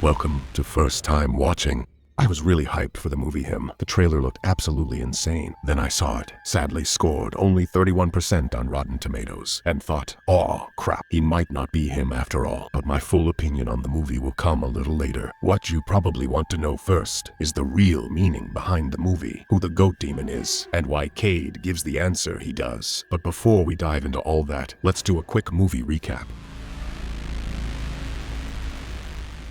Welcome to First Time Watching. I was really hyped for the movie Him. The trailer looked absolutely insane. Then I saw it. Sadly scored only 31% on Rotten Tomatoes. And thought, oh crap, he might not be him after all. But my full opinion on the movie will come a little later. What you probably want to know first is the real meaning behind the movie. Who the goat demon is, and why Cade gives the answer he does. But before we dive into all that, let's do a quick movie recap.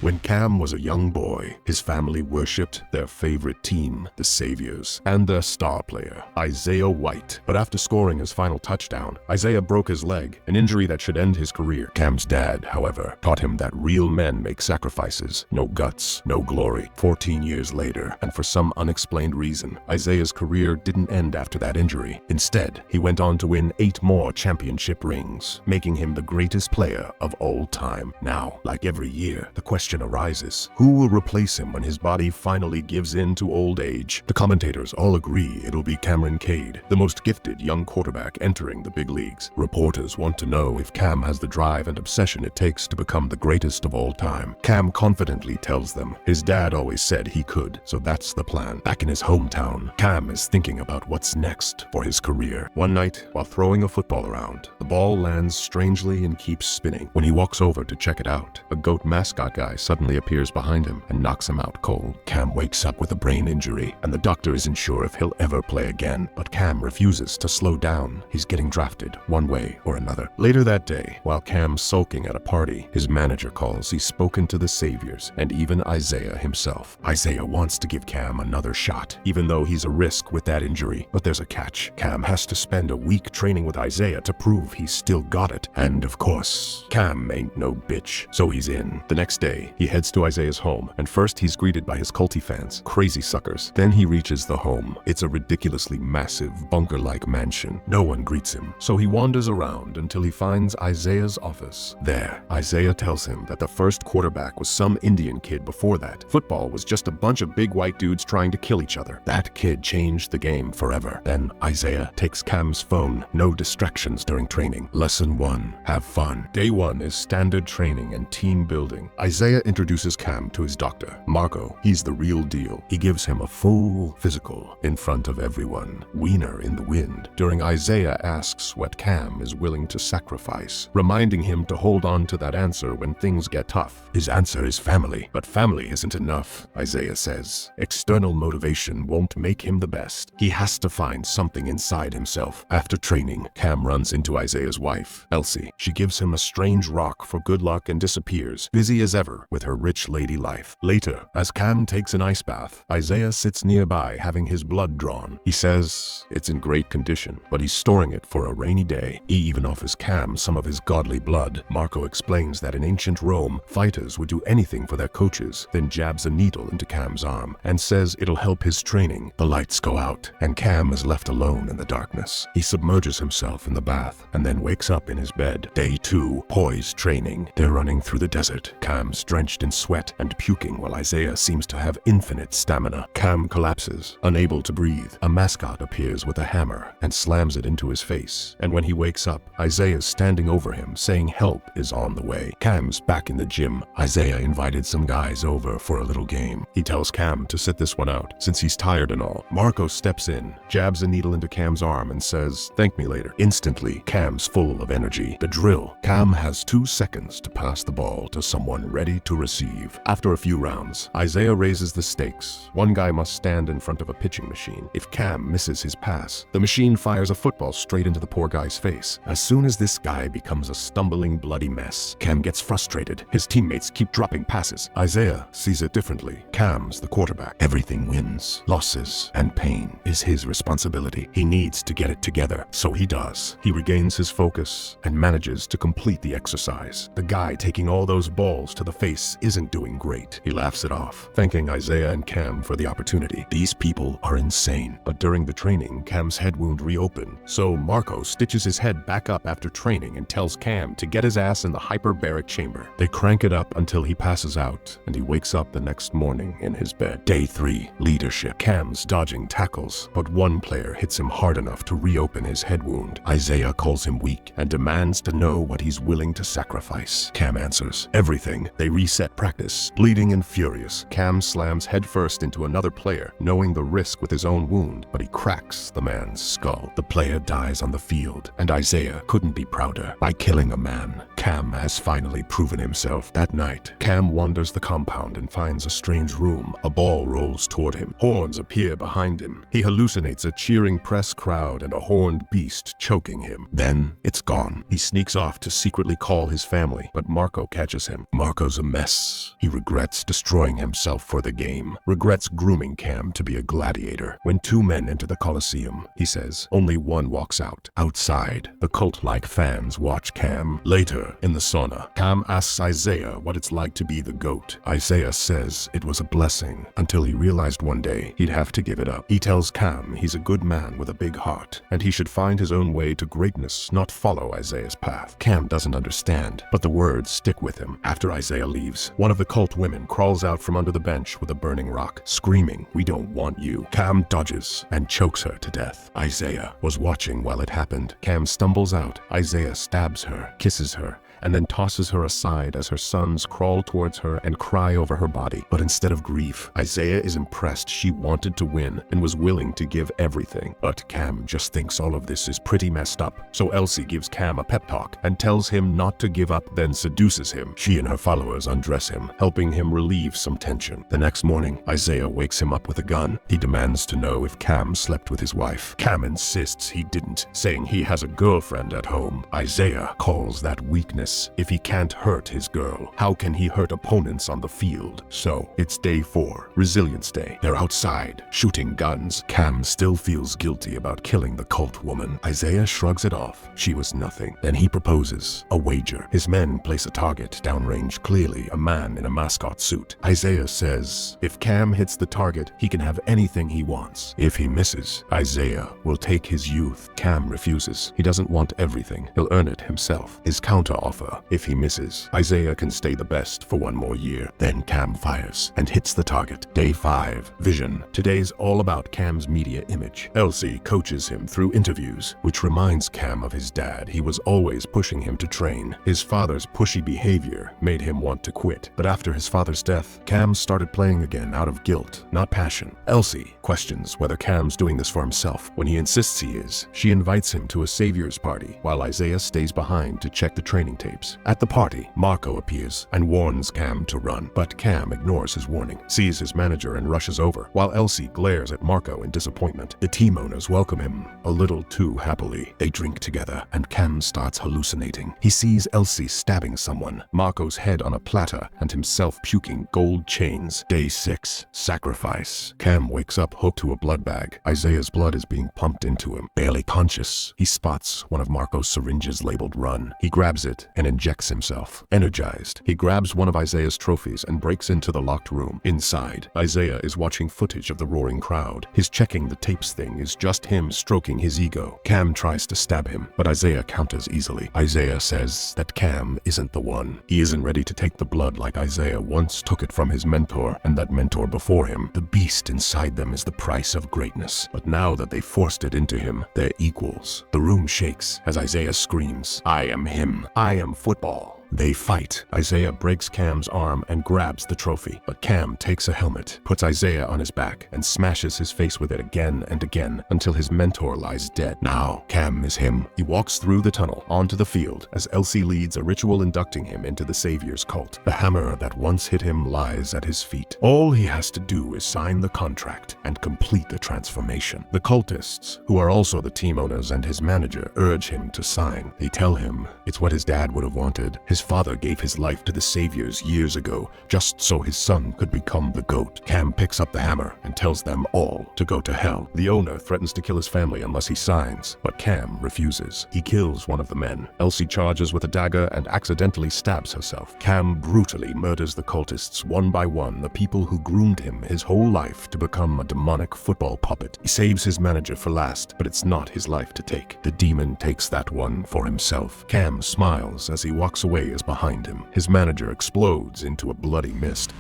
When Cam was a young boy, his family worshipped their favorite team, the Saviors, and their star player, Isaiah White. But after scoring his final touchdown, Isaiah broke his leg, an injury that should end his career. Cam's dad, however, taught him that real men make sacrifices, no guts, no glory. 14 years later, and for some unexplained reason, Isaiah's career didn't end after that injury. Instead, he went on to win 8 more championship rings, making him the greatest player of all time. Now, like every year, the question arises, who will replace him when his body finally gives in to old age? The commentators all agree it'll be Cameron Cade, the most gifted young quarterback entering the big leagues. Reporters want to know if Cam has the drive and obsession it takes to become the greatest of all time. Cam confidently tells them his dad always said he could, so that's the plan. Back in his hometown, Cam is thinking about what's next for his career. One night, while throwing a football around, the ball lands strangely and keeps spinning. When he walks over to check it out, a goat mascot guy suddenly appears behind him and knocks him out cold. Cam wakes up with a brain injury, and the doctor isn't sure if he'll ever play again. But Cam refuses to slow down. He's getting drafted one way or another. Later that day, while Cam's sulking at a party, his manager calls he's spoken to the Saviors and even Isaiah himself. Isaiah wants to give Cam another shot, even though he's a risk with that injury. But there's a catch. Cam has to spend a week training with Isaiah to prove he's still got it. And of course, Cam ain't no bitch, so he's in. The next day, he heads to Isaiah's home, and first he's greeted by his culty fans, crazy suckers. Then he reaches the home. It's a ridiculously massive, bunker-like mansion. No one greets him, so he wanders around until he finds Isaiah's office. There, Isaiah tells him that the first quarterback was some Indian kid before that. Football was just a bunch of big white dudes trying to kill each other. That kid changed the game forever. Then Isaiah takes Cam's phone. No distractions during training. Lesson 1, have fun. Day 1 is standard training and team building. Isaiah introduces Cam to his doctor, Marco. He's the real deal. He gives him a full physical in front of everyone. Wiener in the wind. During Isaiah asks what Cam is willing to sacrifice, reminding him to hold on to that answer when things get tough. His answer is family, but family isn't enough, Isaiah says. External motivation won't make him the best. He has to find something inside himself. After training, Cam runs into Isaiah's wife, Elsie. She gives him a strange rock for good luck and disappears, busy as ever with her rich lady life. Later, as Cam takes an ice bath, Isaiah sits nearby having his blood drawn. He says it's in great condition, but he's storing it for a rainy day. He even offers Cam some of his godly blood. Marco explains that in ancient Rome, fighters would do anything for their coaches, then jabs a needle into Cam's arm and says it'll help his training. The lights go out, and Cam is left alone in the darkness. He submerges himself in the bath and then wakes up in his bed. Day 2, poise training. They're running through the desert. Cam's drenched in sweat and puking while Isaiah seems to have infinite stamina. Cam collapses, unable to breathe. A mascot appears with a hammer and slams it into his face. And when he wakes up, Isaiah's standing over him saying help is on the way. Cam's back in the gym. Isaiah invited some guys over for a little game. He tells Cam to sit this one out since he's tired and all. Marco steps in, jabs a needle into Cam's arm and says, "Thank me later." Instantly, Cam's full of energy. The drill. Cam has 2 seconds to pass the ball to someone ready to receive. After a few rounds, Isaiah raises the stakes. One guy must stand in front of a pitching machine. If Cam misses his pass, the machine fires a football straight into the poor guy's face. As soon as this guy becomes a stumbling, bloody mess, Cam gets frustrated. His teammates keep dropping passes. Isaiah sees it differently. Cam's the quarterback. Everything wins. Losses and pain is his responsibility. He needs to get it together, so he does. He regains his focus and manages to complete the exercise. The guy taking all those balls to the face isn't doing great. He laughs it off, thanking Isaiah and Cam for the opportunity. These people are insane. But during the training, Cam's head wound reopened, so Marco stitches his head back up after training and tells Cam to get his ass in the hyperbaric chamber. They crank it up until he passes out, and he wakes up the next morning in his bed. Day 3, leadership. Cam's dodging tackles, but one player hits him hard enough to reopen his head wound. Isaiah calls him weak and demands to know what he's willing to sacrifice. Cam answers, everything. They reset practice. Bleeding and furious, Cam slams headfirst into another player, knowing the risk with his own wound, but he cracks the man's skull. The player dies on the field, and Isaiah couldn't be prouder. By killing a man, Cam has finally proven himself. That night, Cam wanders the compound and finds a strange room. A ball rolls toward him. Horns appear behind him. He hallucinates a cheering press crowd and a horned beast choking him. Then, it's gone. He sneaks off to secretly call his family, but Marco catches him. Marco's a mess. He regrets destroying himself for the game, regrets grooming Cam to be a gladiator. When two men enter the Coliseum, he says, only one walks out. Outside, the cult-like fans watch Cam. Later, in the sauna, Cam asks Isaiah what it's like to be the GOAT. Isaiah says it was a blessing, until he realized one day he'd have to give it up. He tells Cam he's a good man with a big heart, and he should find his own way to greatness, not follow Isaiah's path. Cam doesn't understand, but the words stick with him. After Isaiah leaves, one of the cult women crawls out from under the bench with a burning rock, screaming, "We don't want you." Cam dodges and chokes her to death. Isaiah was watching while it happened. Cam stumbles out. Isaiah stabs her, kisses her, and then tosses her aside as her sons crawl towards her and cry over her body. But instead of grief, Isaiah is impressed she wanted to win and was willing to give everything. But Cam just thinks all of this is pretty messed up. So Elsie gives Cam a pep talk and tells him not to give up, then seduces him. She and her followers undress him, helping him relieve some tension. The next morning, Isaiah wakes him up with a gun. He demands to know if Cam slept with his wife. Cam insists he didn't, saying he has a girlfriend at home. Isaiah calls that weakness. If he can't hurt his girl, how can he hurt opponents on the field? So, it's day 4, Resilience Day. They're outside, shooting guns. Cam still feels guilty about killing the cult woman. Isaiah shrugs it off. She was nothing. Then he proposes a wager. His men place a target downrange, clearly a man in a mascot suit. Isaiah says if Cam hits the target, he can have anything he wants. If he misses, Isaiah will take his youth. Cam refuses. He doesn't want everything. He'll earn it himself. His counteroffer: if he misses, Isaiah can stay the best for one more year. Then Cam fires and hits the target. Day 5, Vision. Today's all about Cam's media image. Elsie coaches him through interviews, which reminds Cam of his dad. He was always pushing him to train. His father's pushy behavior made him want to quit. But after his father's death, Cam started playing again out of guilt, not passion. Elsie questions whether Cam's doing this for himself. When he insists he is, she invites him to a savior's party, while Isaiah stays behind to check the training tapes. At the party, Marco appears and warns Cam to run, but Cam ignores his warning, sees his manager and rushes over, while Elsie glares at Marco in disappointment. The team owners welcome him a little too happily. They drink together, and Cam starts hallucinating. He sees Elsie stabbing someone, Marco's head on a platter, and himself puking gold chains. Day 6, Sacrifice. Cam wakes up hooked to a blood bag. Isaiah's blood is being pumped into him. Barely conscious, he spots one of Marco's syringes labeled Run. He grabs it and injects himself. Energized, he grabs one of Isaiah's trophies and breaks into the locked room. Inside, Isaiah is watching footage of the roaring crowd. His checking the tapes thing is just him stroking his ego. Cam tries to stab him, but Isaiah counters easily. Isaiah says that Cam isn't the one. He isn't ready to take the blood like Isaiah once took it from his mentor and that mentor before him. The beast inside them is the price of greatness. But now that they forced it into him, they're equals. The room shakes as Isaiah screams, "I am him. I am football." They fight. Isaiah breaks Cam's arm and grabs the trophy, but Cam takes a helmet, puts Isaiah on his back, and smashes his face with it again and again until his mentor lies dead. Now, Cam is him. He walks through the tunnel onto the field as Elsie leads a ritual inducting him into the Savior's cult. The hammer that once hit him lies at his feet. All he has to do is sign the contract and complete the transformation. The cultists, who are also the team owners and his manager, urge him to sign. They tell him it's what his dad would have wanted. His father gave his life to the Saviors years ago, just so his son could become the GOAT. Cam picks up the hammer and tells them all to go to hell. The owner threatens to kill his family unless he signs, but Cam refuses. He kills one of the men. Elsie charges with a dagger and accidentally stabs herself. Cam brutally murders the cultists one by one, the people who groomed him his whole life to become a demonic football puppet. He saves his manager for last, but it's not his life to take. The demon takes that one for himself. Cam smiles as he walks away is behind him. His manager explodes into a bloody mist.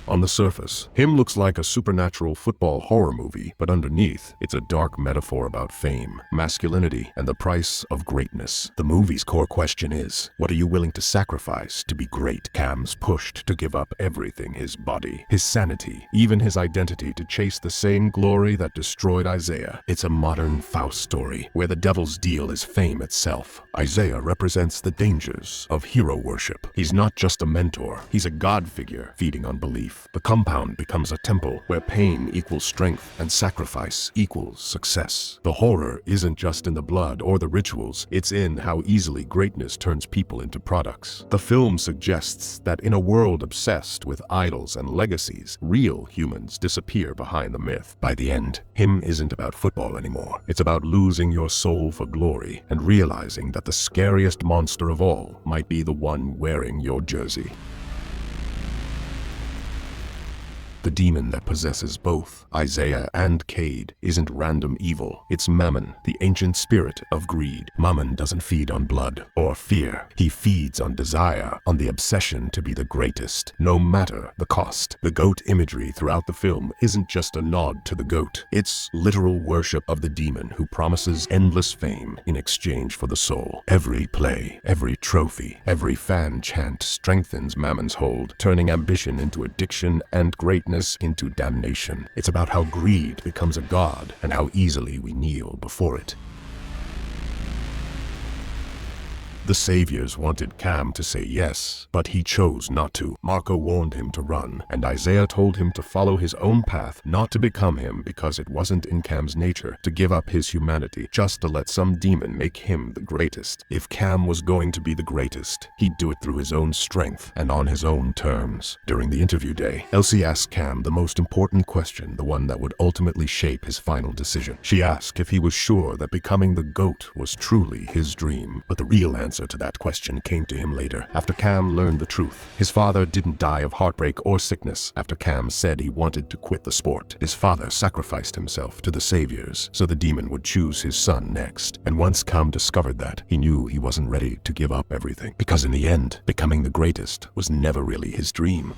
On the surface, Him looks like a supernatural football horror movie, but underneath, it's a dark metaphor about fame, masculinity, and the price of greatness. The movie's core question is, what are you willing to sacrifice to be great? Cam's pushed to give up everything: his body, his sanity, even his identity, to chase the same glory that destroyed Isaiah. It's a modern Faust story, where the devil's deal is fame itself. Isaiah represents the dangers of hero worship. He's not just a mentor, he's a god figure feeding on belief. The compound becomes a temple where pain equals strength and sacrifice equals success. The horror isn't just in the blood or the rituals, it's in how easily greatness turns people into products. The film suggests that in a world obsessed with idols and legacies, real humans disappear behind the myth. By the end, Him isn't about football anymore. It's about losing your soul for glory and realizing that the scariest monster of all might be the one wearing your jersey. The demon that possesses both Isaiah and Cade isn't random evil. It's Mammon, the ancient spirit of greed. Mammon doesn't feed on blood or fear. He feeds on desire, on the obsession to be the greatest, no matter the cost. The goat imagery throughout the film isn't just a nod to the goat. It's literal worship of the demon who promises endless fame in exchange for the soul. Every play, every trophy, every fan chant strengthens Mammon's hold, turning ambition into addiction and greatness into damnation. It's about how greed becomes a god and how easily we kneel before it. The saviors wanted Cam to say yes, but he chose not to. Marco warned him to run, and Isaiah told him to follow his own path, not to become him because it wasn't in Cam's nature to give up his humanity just to let some demon make him the greatest. If Cam was going to be the greatest, he'd do it through his own strength and on his own terms. During the interview day, Elsie asked Cam the most important question, the one that would ultimately shape his final decision. She asked if he was sure that becoming the GOAT was truly his dream, but the real answer to that question came to him later, after Cam learned the truth. His father didn't die of heartbreak or sickness after Cam said he wanted to quit the sport. His father sacrificed himself to the saviors so the demon would choose his son next. And once Cam discovered that, he knew he wasn't ready to give up everything, because in the end, becoming the greatest was never really his dream.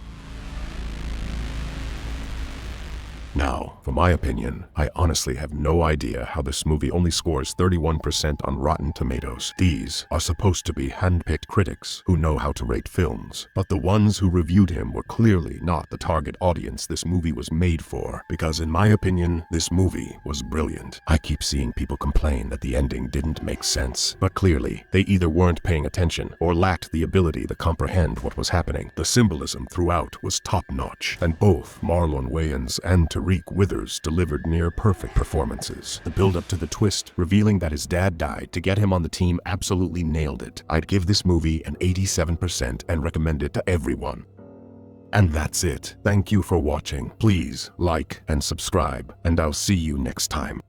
Now, for my opinion, I honestly have no idea how this movie only scores 31% on Rotten Tomatoes. These are supposed to be hand-picked critics who know how to rate films, but the ones who reviewed him were clearly not the target audience this movie was made for, because in my opinion, this movie was brilliant. I keep seeing people complain that the ending didn't make sense, but clearly, they either weren't paying attention or lacked the ability to comprehend what was happening. The symbolism throughout was top-notch, and both Marlon Wayans and Tyriq Withers delivered near-perfect performances. The build-up to the twist, revealing that his dad died to get him on the team, absolutely nailed it. I'd give this movie an 87% and recommend it to everyone. And that's it. Thank you for watching. Please like and subscribe, and I'll see you next time.